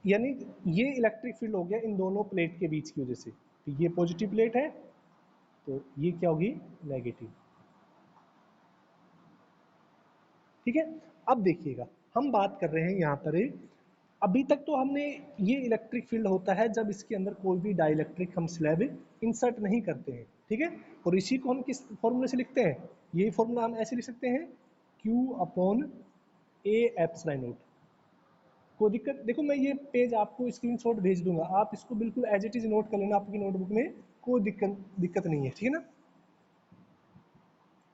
यानी ये electric field हो गया इन दोनों प्लेट के बीच की वजह से, तो ये पॉजिटिव प्लेट है तो ये क्या होगी, नेगेटिव। ठीक है, अब देखिएगा हम बात कर रहे हैं यहाँ पर, अभी तक तो हमने ये इलेक्ट्रिक फील्ड होता है जब इसके अंदर कोई भी डाइलेक्ट्रिक हम स्लैब इंसर्ट नहीं करते हैं। ठीक है, और इसी को हम किस फॉर्मूले से लिखते हैं, यही फॉर्मूला हम ऐसे लिख सकते हैं, Q upon A epsilon not. कोई दिक्कत, देखो मैं ये पेज आपको स्क्रीनशॉट भेज दूंगा, आप इसको बिल्कुल एज इट इज नोट कर लेना आपकी नोटबुक में, कोई दिक्कत नहीं है। ठीक है ना,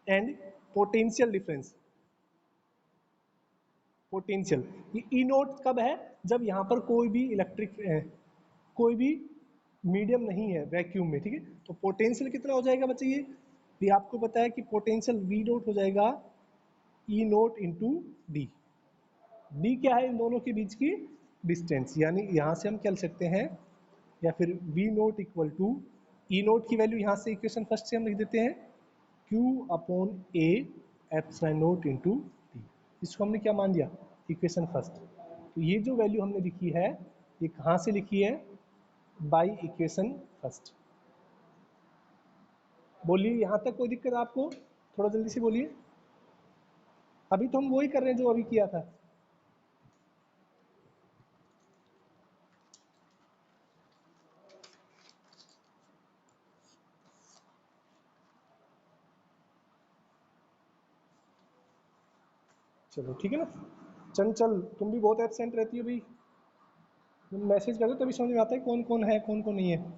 एंड पोटेंशियल डिफरेंस, पोटेंशियल ये ई नोट कब है, जब यहाँ पर कोई भी इलेक्ट्रिक कोई भी मीडियम नहीं है वैक्यूम में। ठीक है, तो पोटेंशियल कितना हो जाएगा बच्चे, ये आपको पता है कि पोटेंशियल वी नोट हो जाएगा E naught into D. D क्या है, इन दोनों के बीच की डिस्टेंस, यानी यहाँ से हम क्या लिख सकते हैं, या फिर V naught equal to E naught की वैल्यू यहाँ से इक्वेशन फर्स्ट से हम लिख देते हैं Q upon A epsilon note into D. इसको हमने क्या मान दिया, इक्वेशन फर्स्ट। तो ये जो वैल्यू हमने लिखी है ये कहाँ से लिखी है, बाई इक्वेशन फर्स्ट। बोलिए यहाँ तक कोई दिक्कत आपको, थोड़ा जल्दी से बोलिए, अभी तो हम वही कर रहे हैं जो अभी किया था। चलो ठीक है ना, चंचल तुम भी बहुत एब्सेंट रहती हो भाई, तुम मैसेज कर दो तभी समझ में आता है कौन कौन है कौन कौन नहीं है।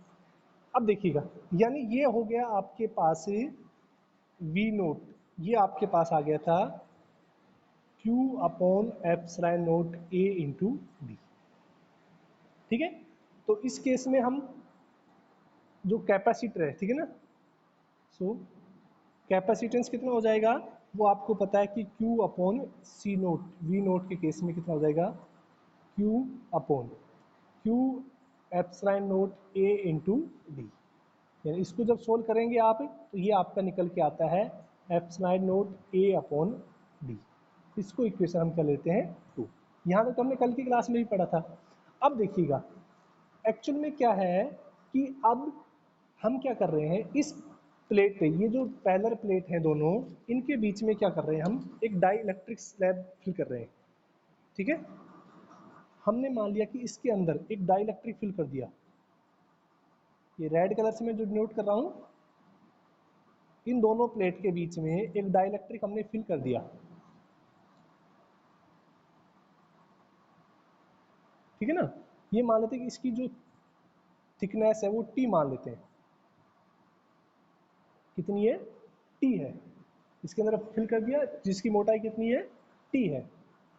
अब देखिएगा, यानी ये हो गया आपके पास वी नोट, ये आपके पास आ गया था Q upon epsilon naught A into D. ठीक है, तो इस केस में हम जो कैपेसिटर है, ठीक है ना, सो कैपेसिटेंस कितना हो जाएगा, वो आपको पता है कि Q upon C naught, V naught के केस में कितना हो जाएगा, Q upon Q epsilon naught A into D. यानी इसको जब सोल्व करेंगे आप तो ये आपका निकल के आता है epsilon naught A upon D. इसको इक्वेशन हम क्या लेते हैं 2। यहाँ तक तो हमने कल की क्लास में भी पढ़ा था। अब देखिएगा एक्चुअल में क्या है कि अब हम क्या कर रहे हैं, इस प्लेट पे, ये जो पैरेलल प्लेट हैं दोनों, इनके बीच में क्या कर रहे हैं, हम एक डाई इलेक्ट्रिक स्लैब फिल कर रहे हैं। ठीक है, हमने मान लिया कि इसके अंदर एक डाई इलेक्ट्रिक फिल कर दिया, ये रेड कलर से मैं जो नोट कर रहा हूं, इन दोनों प्लेट के बीच में एक डाइलेक्ट्रिक हमने फिल कर दिया। ठीक है ना, ये मान लेते हैं कि इसकी जो थिकनेस है वो टी मान लेते हैं, कितनी है, टी है, इसके अंदर फिल कर दिया जिसकी मोटाई कितनी है, टी है।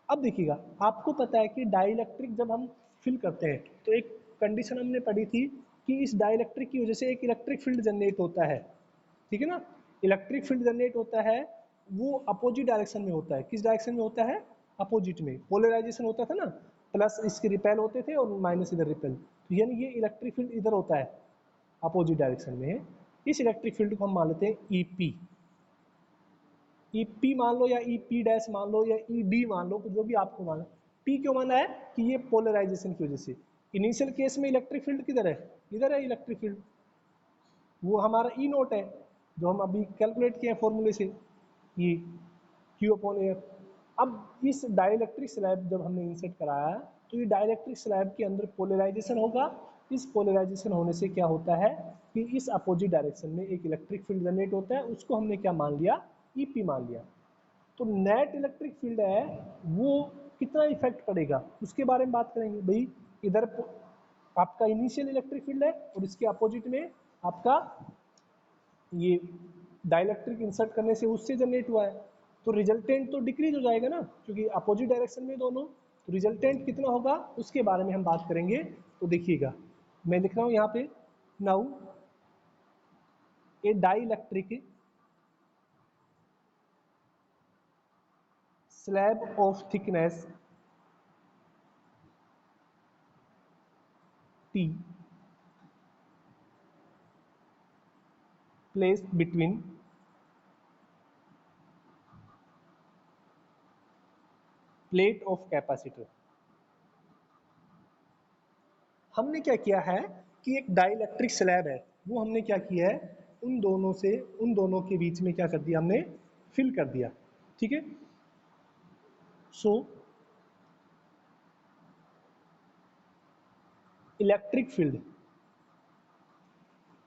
अब देखिएगा आपको पता है कि डाइलेक्ट्रिक जब हम फिल करते हैं तो एक कंडीशन हमने पढ़ी थी कि इस डाइलेक्ट्रिक की वजह से एक इलेक्ट्रिक फील्ड जनरेट होता है। ठीक है ना, इलेक्ट्रिक फील्ड जनरेट होता है, वो अपोजिट डायरेक्शन में होता है, किस डायरेक्शन में होता है, अपोजिट में। पोलराइजेशन होता था ना, प्लस इसके रिपेल होते थे और माइनस इधर रिपेल, तो यानी ये इलेक्ट्रिक फील्ड इधर होता है अपोजिट डायरेक्शन में। इस इलेक्ट्रिक फील्ड को हम मान लेते हैं ईपी, ईपी मान लो या ईपी डैश मान लो या ईडी मान लो, जो भी आपको माना। पी क्यों माना है कि ये पोलराइजेशन की वजह से। इनिशियल केस में इलेक्ट्रिक फील्ड किधर है, इधर है इलेक्ट्रिक फील्ड, वो हमारा ई नोट है जो हम अभी कैलकुलेट किए फॉर्मूले से, ये क्यू अपॉन ए। अब इस डाइलेक्ट्रिक स्लैब जब हमने इंसर्ट कराया तो ये डाइलेक्ट्रिक स्लैब के अंदर पोलराइजेशन होगा। इस पोलराइजेशन होने से क्या होता है कि इस अपोजिट डायरेक्शन में एक इलेक्ट्रिक फील्ड जनरेट होता है, उसको हमने क्या मान लिया, ईपी मान लिया। तो नेट इलेक्ट्रिक फील्ड है वो कितना इफेक्ट पड़ेगा उसके बारे में बात करेंगे भाई। इधर आपका इनिशियल इलेक्ट्रिक फील्ड है और इसके अपोजिट में आपका ये डाइलेक्ट्रिक इंसर्ट करने से उससे जनरेट हुआ है, तो रिजल्टेंट तो डिक्रीज हो जाएगा ना, क्योंकि अपोजिट डायरेक्शन में दोनों, तो रिजल्टेंट कितना होगा उसके बारे में हम बात करेंगे। तो देखिएगा मैं लिख रहा हूं यहाँ पे, now A dielectric slab of thickness T placed between plate of capacitor हमने क्या किया है कि एक डाइलेक्ट्रिक स्लैब है, वो हमने क्या किया है, उन दोनों के बीच में क्या कर दिया, हमने फिल कर दिया। ठीक है, सो इलेक्ट्रिक फील्ड,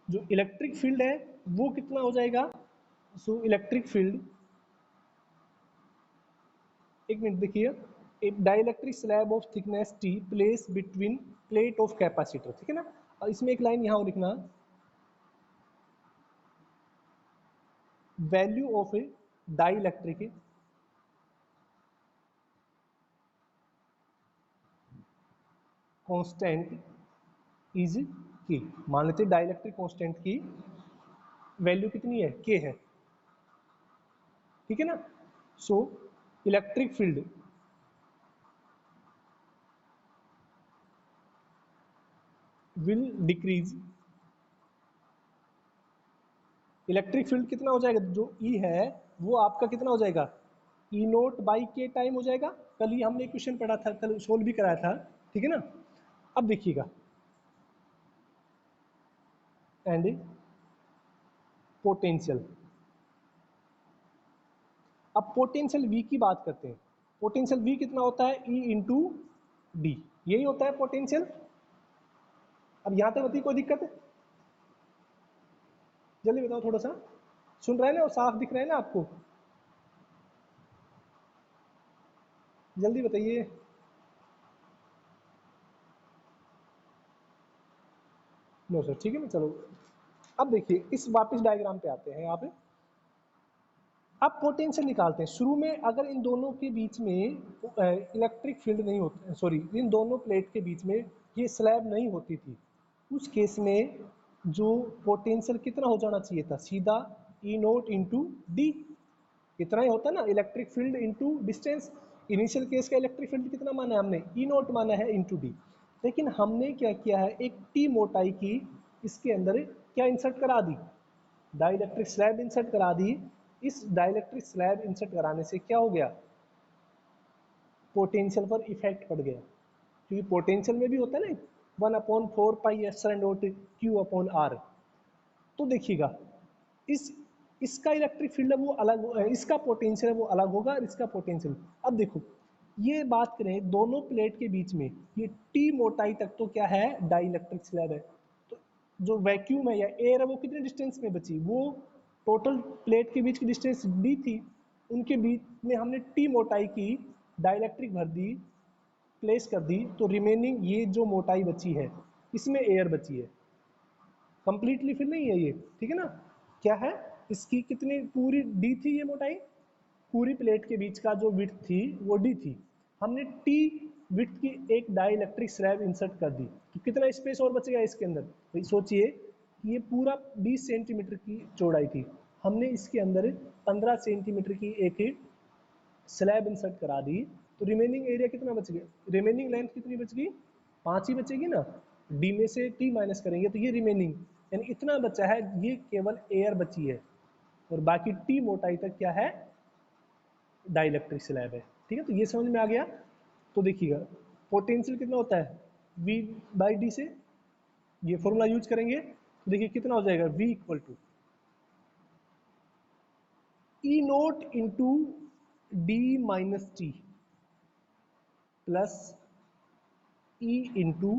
जो इलेक्ट्रिक फील्ड है वो कितना हो जाएगा, सो इलेक्ट्रिक फील्ड, एक मिनट देखिए, एक dielectric slab of thickness T place between plate of capacitor, ठीक है ना। और इसमें एक लाइन यहां लिखना, value of A dielectric constant is की, मान लेते डाइलेक्ट्रिक कांस्टेंट की वैल्यू कितनी है, के है, ठीक है ना। So electric field will decrease, electric field कितना हो जाएगा, जो ई है वो आपका कितना हो जाएगा, ई नोट बाई के टाइम हो जाएगा। कल ही हमने क्वेश्चन पढ़ा था, कल सोल्व भी कराया था, ठीक है ना। अब देखिएगा, एंड पोटेंशियल, अब पोटेंशियल V की बात करते हैं। पोटेंशियल V कितना होता है, E इंटू डी, यही होता है पोटेंशियल। अब यहां तक होती कोई दिक्कत है, जल्दी बताओ थोड़ा सा, सुन रहे हैं ना, और साफ दिख रहा है ना आपको, जल्दी बताइए। नो सर, ठीक है ना, चलो। अब देखिए इस वापस डायग्राम पे आते हैं यहाँ पे। अब पोटेंशियल निकालते हैं। शुरू में अगर इन दोनों के बीच में इलेक्ट्रिक फील्ड नहीं होती, सॉरी, इन दोनों प्लेट के बीच में ये स्लैब नहीं होती थी, उस केस में जो पोटेंशियल कितना हो जाना चाहिए था, सीधा ई नोट इंटू डी, इतना ही होता ना, electric field into distance. Initial case का इलेक्ट्रिक फील्ड कितना माना है हमने, ई नोट माना है इंटू डी। लेकिन हमने क्या किया है, एक टी मोटाई की इसके अंदर क्या इंसर्ट करा दी, डाइलेक्ट्रिक स्लैब इंसर्ट करा दी। इस डाइलेक्ट्रिक स्लैब इंसर्ट कराने से क्या हो गया, पोटेंशियल पर इफेक्ट पड़ गया, क्योंकि पोटेंशियल में भी होता है ना 1/4 पाई क्यू अपॉन आर। तो देखिएगा, इस इसका इलेक्ट्रिक फील्ड है वो अलग, इसका पोटेंशियल है वो अलग होगा, और इसका पोटेंशियल। अब देखो, ये बात करें दोनों प्लेट के बीच में, ये टी मोटाई तक तो क्या है, डाइलेक्ट्रिक स्लैब है। तो जो वैक्यूम है या एयर है वो कितने डिस्टेंस में बची, वो टोटल प्लेट के बीच की डिस्टेंस डी थी, उनके बीच में हमने टी मोटाई की डाइलेक्ट्रिक भर दी, प्लेस कर दी, तो रिमेनिंग ये जो मोटाई बची है इसमें एयर बची है, कंप्लीटली फिल नहीं है ये, ठीक है ना। क्या है, इसकी कितनी पूरी डी थी ये मोटाई, पूरी प्लेट के बीच का जो विड्थ थी वो डी थी, हमने टी विड्थ की एक डाइलेक्ट्रिक स्लैब इंसर्ट कर दी, तो कितना स्पेस और बचेगा इसके अंदर, भाई सोचिए कि ये पूरा 20 सेंटीमीटर की चौड़ाई थी, हमने इसके अंदर 15 सेंटीमीटर की एक स्लैब इंसर्ट करा दी, तो रिमेनिंग एरिया कितना बच गया, रिमेनिंग लेंथ कितनी बच गई, 5 ही बचेगी ना, डी में से टी माइनस करेंगे तो ये रिमेनिंग, यानी इतना बचा है, ये केवल एयर बची है, और बाकी टी मोटाई तक क्या है, डाइलेक्ट्रिक स्लैब है, ठीक है। तो ये समझ में आ गया। तो देखिएगा पोटेंशियल कितना होता है, V बाई डी से, ये फॉर्मूला यूज करेंगे तो देखिए कितना हो जाएगा, V equal to E naught into D minus T plus E into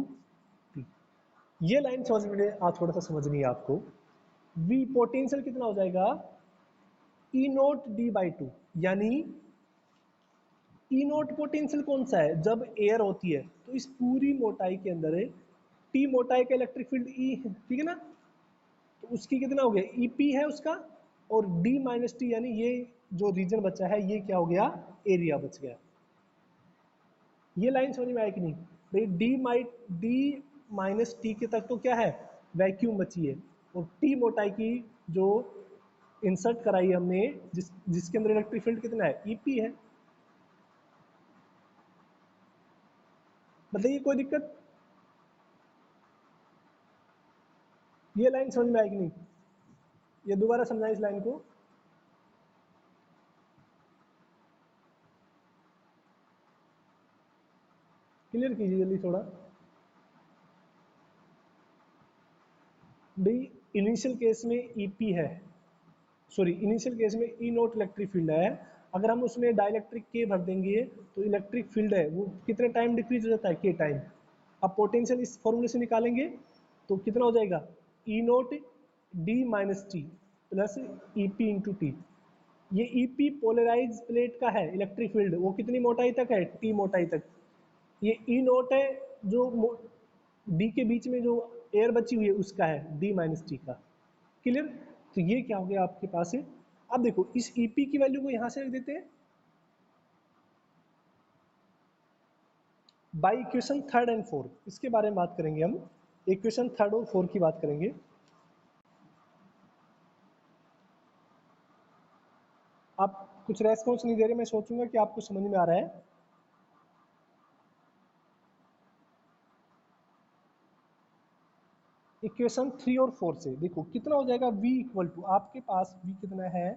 P. ये लाइन समझ में थोड़ा सा समझनी है आपको। V पोटेंशियल कितना हो जाएगा, E naught D by two, यानी ई नोट पोटेंशियल कौन सा है, जब एयर होती है तो इस पूरी मोटाई के अंदर है, टी मोटाई का इलेक्ट्रिक फील्ड ई है, ठीक है ना, तो उसकी कितना हो गया, ई पी है उसका, और डी माइनस टी, यानी ये जो रीजन बचा है ये क्या हो गया, एरिया बच गया। ये लाइन समझ में आई कि नहीं भाई, डी माइनस टी के तक तो क्या है, वैक्यूम बची है, और टी मोटाई की जो इंसर्ट कराई हमने, जिसके अंदर इलेक्ट्रिक फील्ड कितना है, ईपी है। बताइए कोई दिक्कत, ये लाइन समझ में आएगी नहीं, ये दोबारा समझाएं इस लाइन को। क्लियर कीजिए जल्दी थोड़ा। भाई इनिशियल केस में ईपी है, सॉरी इनिशियल केस में ई नोट इलेक्ट्रिक फील्ड है, अगर हम उसमें डाइलेक्ट्रिक के भर देंगे तो इलेक्ट्रिक फील्ड है वो कितने टाइम डिक्रीज हो जाता है, के टाइम। अब पोटेंशियल इस फॉर्मूले से निकालेंगे तो कितना हो जाएगा, E naught D minus T plus E P into T. ये ईपी पोलराइज प्लेट का है इलेक्ट्रिक फील्ड, वो कितनी मोटाई तक है, टी मोटाई तक। ये ई नोट है जो डी के बीच में जो एयर बची हुई है उसका है, डी माइनस टी का। क्लियर। तो ये क्या हो गया आपके पास है। अब देखो इस ईपी की वैल्यू को यहां से रख देते हैं by equation third and fourth, इसके बारे में बात करेंगे हम। इक्वेशन थर्ड और फोर्थ की बात करेंगे। आप कुछ रेस्पॉन्स नहीं दे रहे, मैं सोचूंगा कि आपको समझ में आ रहा है। इक्वेशन 3 और 4 से देखो कितना हो जाएगा, v इक्वल टू आपके पास v कितना है,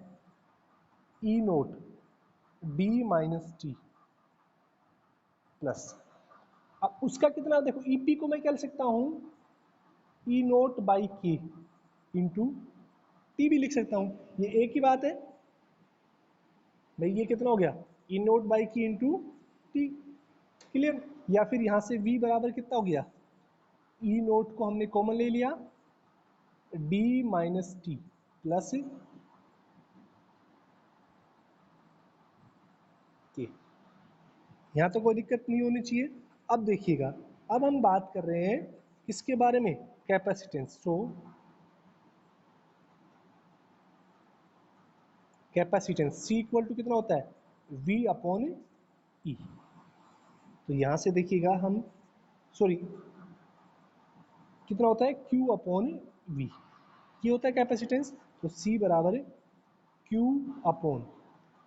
E naught D minus T plus, अब उसका कितना देखो ईपी को मैं क्या लिख सकता हूं, ई नोट बाई के इंटू टी भी लिख सकता हूं, ये एक ही बात है भाई। ये कितना हो गया, ई नोट बाई की इंटू टी। क्लियर। या फिर यहां से v बराबर कितना हो गया, ई नोट को हमने कॉमन ले लिया, डी माइनस टी प्लस के। यहाँ तो कोई दिक्कत नहीं होनी चाहिए। अब देखिएगा, अब हम बात कर रहे हैं किसके बारे में, capacitance. So capacitance C equal to कितना होता है, V अपॉन E। तो यहाँ से देखिएगा हम, सॉरी कितना होता है, Q अपॉन V, ये होता है कैपेसिटेंस। तो C बराबर है Q अपॉन,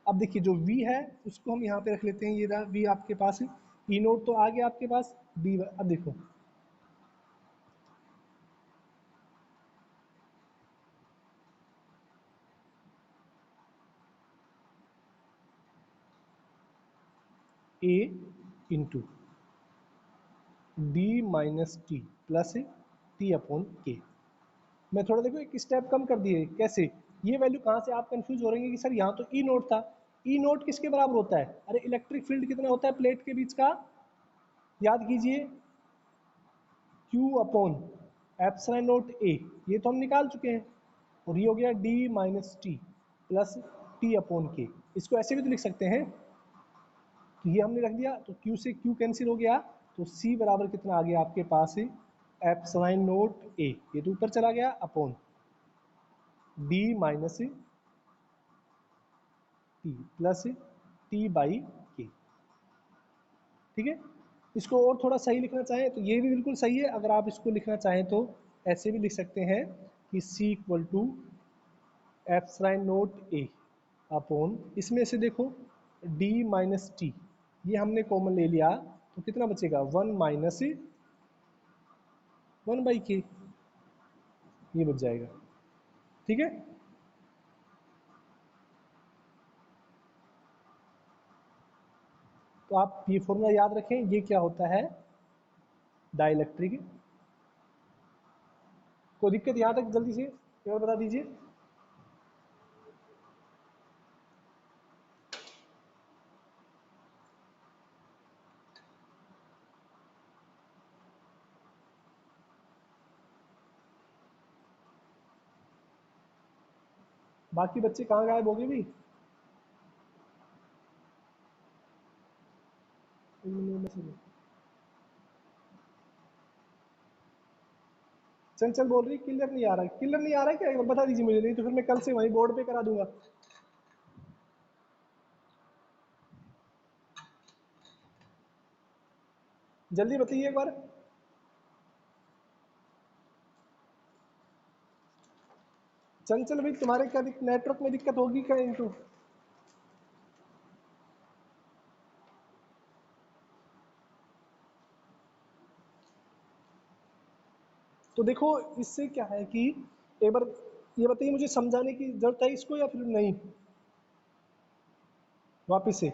अब देखिए जो V है उसको हम यहाँ पे रख लेते हैं, ये रहा V आपके पास है, E नोट तो आ गया आपके पास, D अब देखो A into D minus T plus T upon के। मैं थोड़ा देखो एक स्टेप कम कर दिए, कैसे, ये वैल्यू कहाँ से आप कंफ्यूज हो रहे हैं कि सर यहाँ तो ई नोट था, ई नोट किसके बराबर होता है, अरे इलेक्ट्रिक फील्ड कितना होता है प्लेट के बीच का, याद कीजिए Q अपॉन एप्सिलॉन नोट ए, ये तो हम निकाल चुके हैं। और ये हो गया D minus T plus T upon के। इसको ऐसे भी तो लिख सकते हैं, तो ये हमने रख दिया, तो Q से Q कैंसिल हो गया, तो C बराबर कितना आ गया आपके पास, एप्सिलॉन नोट ए, ये तो ऊपर चला गया upon D minus T plus T by के। ठीक है। इसको और थोड़ा सही लिखना चाहें तो ये भी बिल्कुल सही है, अगर आप इसको लिखना चाहें तो ऐसे भी लिख सकते हैं कि C equal to epsilon naught A upon, इसमें से देखो d माइनस टी, ये हमने कॉमन ले लिया, तो कितना बचेगा, 1 माइनस 1/k, ये बच जाएगा। ठीक है। तो आप ये फॉर्मूला याद रखें, ये क्या होता है, डाइलेक्ट्रिक। कोई दिक्कत यहाँ तक जल्दी से एक बार बता दीजिए। बाकी बच्चे कहाँ गायब हो गए भी, चंचल बोल रही क्लियर नहीं आ रहा है, क्लियर नहीं आ रहा है क्या, एक बार बता दीजिए मुझे, नहीं तो फिर मैं कल से वहीं बोर्ड पे करा दूंगा। जल्दी बताइए एक बार। चंचल भाई तुम्हारे क्या नेटवर्क में दिक्कत होगी क्या इनको। तो देखो इससे क्या है कि एक बार ये बताइए मुझे, समझाने की जरूरत है इसको या फिर नहीं, वापिस से।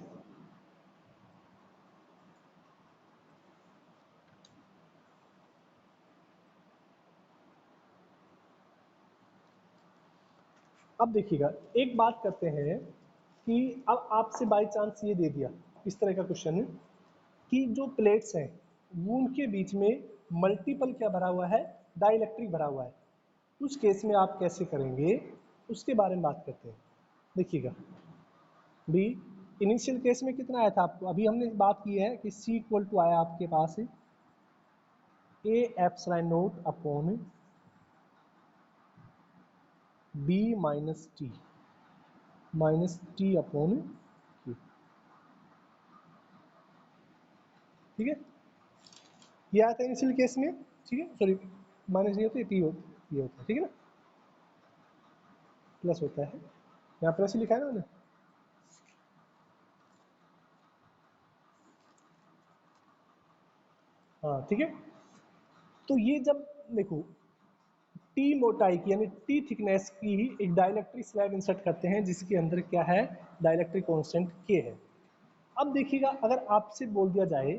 अब देखिएगा, एक बात करते हैं कि अब आपसे बाय चांस ये दे दिया इस तरह का क्वेश्चन कि जो प्लेट्स हैं वो उनके बीच में मल्टीपल क्या भरा हुआ है, डाइलेक्ट्रिक भरा हुआ है, उस केस में आप कैसे करेंगे उसके बारे में बात करते हैं। देखिएगा भी इनिशियल केस में कितना आया था आपको, अभी हमने बात की है कि C इक्वल टू आया आपके पास A epsilon naught upon B minus T upon Q, ठीक है, ये आता है इनिशियल केस में, ठीक है, सॉरी माइनस नहीं होता, ये होता है, ठीक है ना, प्लस होता है, यहाँ प्लस लिखा है ना मैंने, हाँ ठीक है। तो ये जब देखो टी मोटाई की यानी टी थिकनेस की एक डाइलेक्ट्रिक स्लैब इंसर्ट करते हैं जिसके अंदर क्या है, डाइलेक्ट्रिक कांस्टेंट के है। अब देखिएगा अगर आपसे बोल दिया जाए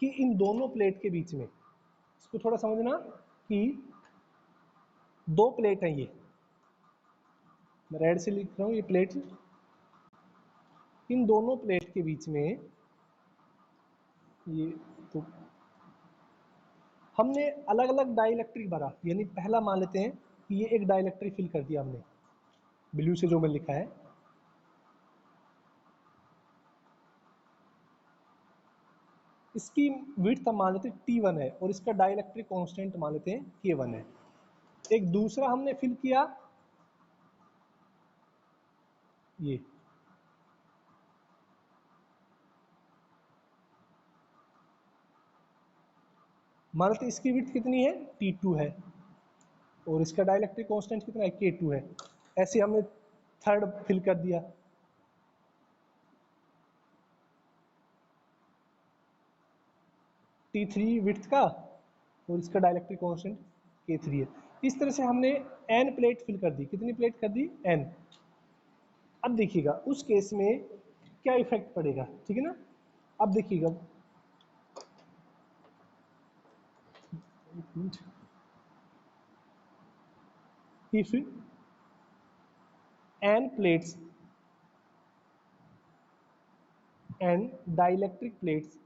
कि इन दोनों प्लेट के बीच में, इसको थोड़ा समझना कि दो प्लेट हैं, ये मैं रेड से लिख रहा हूँ, ये प्लेट, इन दोनों प्लेट के बीच में ये, तो हमने अलग अलग डाइलेक्ट्रिक भरा, यानी पहला मान लेते हैं कि ये एक डाइलेक्ट्रिक फिल कर दिया हमने, ब्लू से जो मैं लिखा है, इसकी विड्थ हम मान लेते हैं T1 है और इसका डाइलेक्ट्रिक कांस्टेंट मान लेते हैं K1 है। एक दूसरा हमने फिल किया ये, मान लेते इसकी विड्थ कितनी है, T2 है और इसका डाइलेक्ट्रिक कांस्टेंट कितना है, K2 है। ऐसे हमने थर्ड फिल कर दिया, T3 विड्थ का और इसका डाइलेक्ट्रिक कांस्टेंट K3 है। इस तरह से हमने n प्लेट फिल कर दी, कितनी प्लेट कर दी, n। अब देखिएगा उस केस में क्या इफेक्ट पड़ेगा, ठीक है ना। अब देखिएगा if n plates and dielectric plates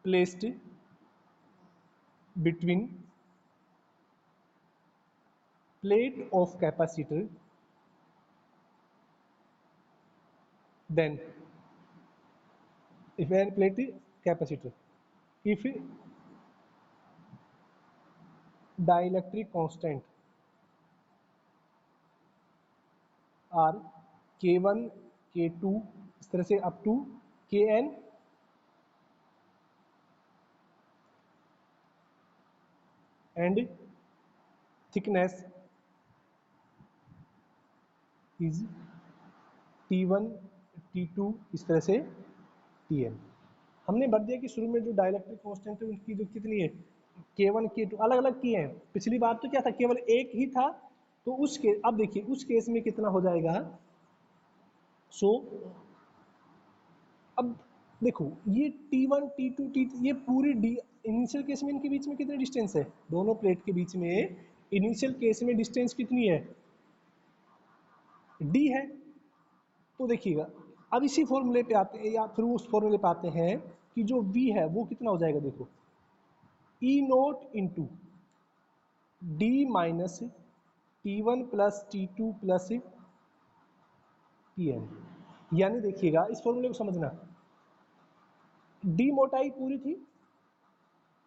placed between plate of capacitor, then if n plate capacitor, if dielectric constant are K1 K2 इस तरह से up to Kn and thickness is T1 T2 इस तरह से Tn। हमने भर दिया कि शुरू में जो डाइलेक्ट्रिक कांस्टेंट है उनकी जो कितनी है, K1 K2 अलग अलग किए हैं। पिछली बार तो क्या था, केवल एक ही था, तो उस केस, अब देखिए उस केस में कितना हो जाएगा। सो अब देखो ये T1 T2 T3 ये पूरी इनिशियल केस में इनके बीच में कितनी डिस्टेंस है, दोनों प्लेट के बीच में इनिशियल केस में डिस्टेंस कितनी है, D है। तो देखिएगा अब इसी फॉर्मूले पे आते हैं या फिर उस फॉर्मूले पे आते हैं कि जो V है वो कितना हो जाएगा, देखो E note into D minus T1 plus T2 plus Tn। यानी देखिएगा इस फॉर्मूले को समझना, D मोटाई पूरी थी,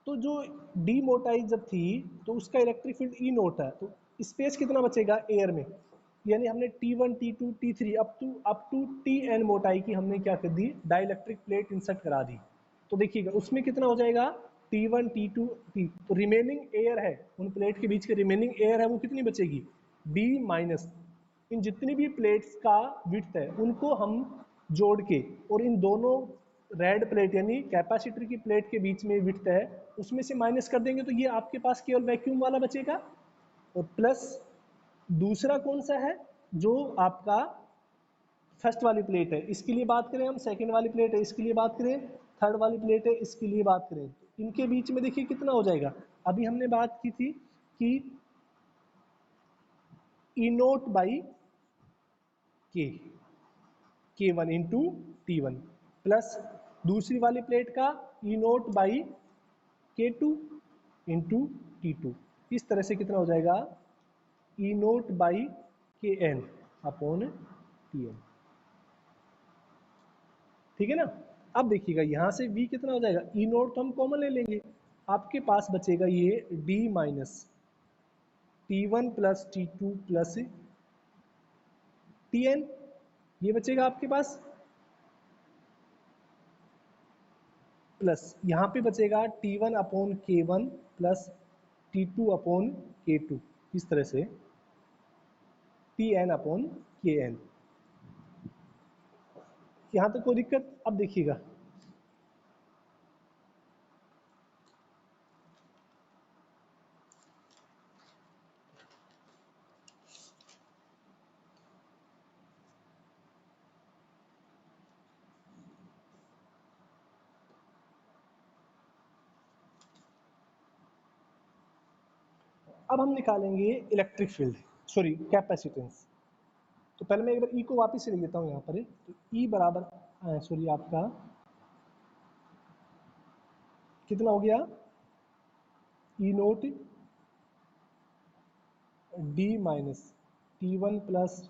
तो जो D मोटाई जब थी तो उसका इलेक्ट्रिक फील्ड E नोट है, तो स्पेस कितना बचेगा एयर में, यानी हमने T1 T2 T3 up to Tn मोटाई की हमने क्या कर दी, डाइलेक्ट्रिक प्लेट इंसर्ट करा दी। तो देखिएगा उसमें कितना हो जाएगा, T1 T2 T, तो रिमेनिंग एयर है, उन प्लेट के बीच के रिमेनिंग एयर है वो कितनी बचेगी, D माइनस इन जितनी भी प्लेट्स का विड्थ है उनको हम जोड़ के, और इन दोनों रेड प्लेट यानी कैपेसिटर की प्लेट के बीच में विड्थ है उसमें से माइनस कर देंगे, तो ये आपके पास केवल वैक्यूम वाला बचेगा। और प्लस दूसरा कौन सा है, जो आपका फर्स्ट वाली प्लेट है इसके लिए बात करें हम, सेकंड वाली प्लेट है इसके लिए बात करें, थर्ड वाली प्लेट है इसके लिए बात करें, तो इनके बीच में देखिए कितना हो जाएगा। अभी हमने बात की थी कि E naught by K1 into T1 plus दूसरी वाली प्लेट का ई naught by K2 into T2। इस तरह से कितना हो जाएगा, E naught by Kn upon Tn। ठीक है ना। अब देखिएगा यहां से V कितना हो जाएगा, ई नोट तो हम कॉमन ले लेंगे, आपके पास बचेगा ये D minus T1 plus T2 plus Tn, ये बचेगा आपके पास, प्लस यहाँ पे बचेगा T1 upon K1 plus T2 upon K2, इस तरह से Tn अपॉन Kn। यहाँ तक कोई दिक्कत। अब देखिएगा अब हम निकालेंगे इलेक्ट्रिक फील्ड, सॉरी कैपेसिटेंस। तो पहले मैं एक बार ई को वापस से लिख देता हूँ यहाँ पर। तो ई बराबर सॉरी आपका कितना हो गया, E naught D minus T1 plus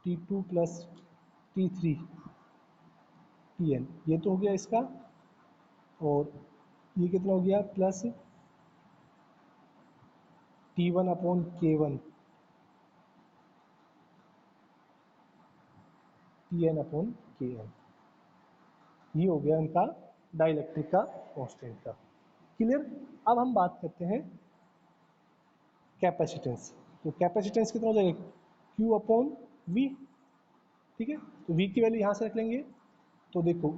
T2 plus T3 Tn, ये तो हो गया इसका, और ये कितना हो गया plus T1 upon K1 Tn upon Kn, ये हो गया इनका डाइलेक्ट्रिक का कांस्टेंट का। क्लियर। अब हम बात करते हैं कैपेसिटेंस। तो कैपेसिटेंस कितना हो जाएगा, Q अपॉन V। ठीक है, तो V की वैल्यू यहाँ से रख लेंगे। तो देखो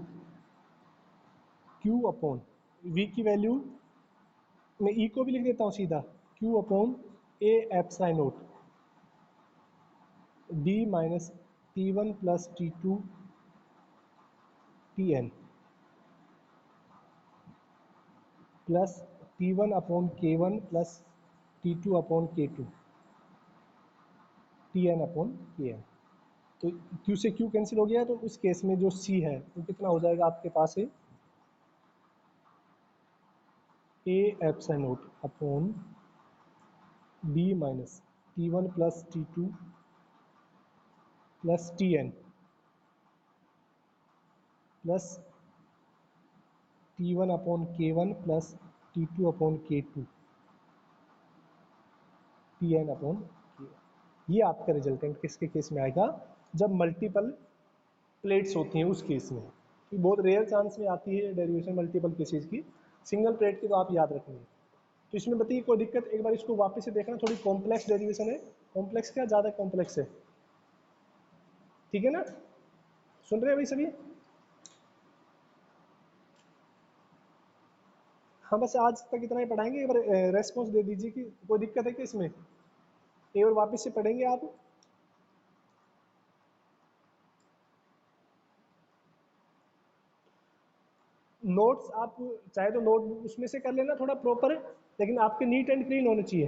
Q अपॉन V की वैल्यू, मैं E को भी लिख देता हूँ सीधा, Q upon A epsilon note D minus T1 plus T2 Tn plus T1 upon K1 plus T2 upon K2 Tn upon Kn। तो Q से Q कैंसिल हो गया, तो उस केस में जो C है वो कितना हो जाएगा आपके पास है A epsilon naught upon D minus T1 plus T2 plus Tn plus T1 upon K1 plus T2 upon K2 Tn upon K। ये आपका रिजल्टेंट किसके केस में आएगा, जब मल्टीपल प्लेट्स होती हैं उस केस में। ये बहुत रेयर चांस में आती है डेरिवेशन मल्टीपल केसेस की, सिंगल प्लेट की तो आप याद रखेंगे। तो इसमें बताइए कोई दिक्कत, एक बार इसको वापस से देखना, थोड़ी कॉम्प्लेक्स डेरिवेशन है। कॉम्प्लेक्स क्या, ज़्यादा कॉम्प्लेक्स है, ठीक है ना। सुन रहे हैं भाई सभी। हाँ बस आज तक इतना ही पढ़ाएंगे, एक बार रेस्पॉन्स दे दीजिए कि कोई दिक्कत है कि इसमें, एक बार वापस से पढ़ेंगे आप। नोट्स आप चाहे तो नोट उसमें से कर लेना थोड़ा प्रॉपर, लेकिन आपके नीट एंड क्लीन होने चाहिए।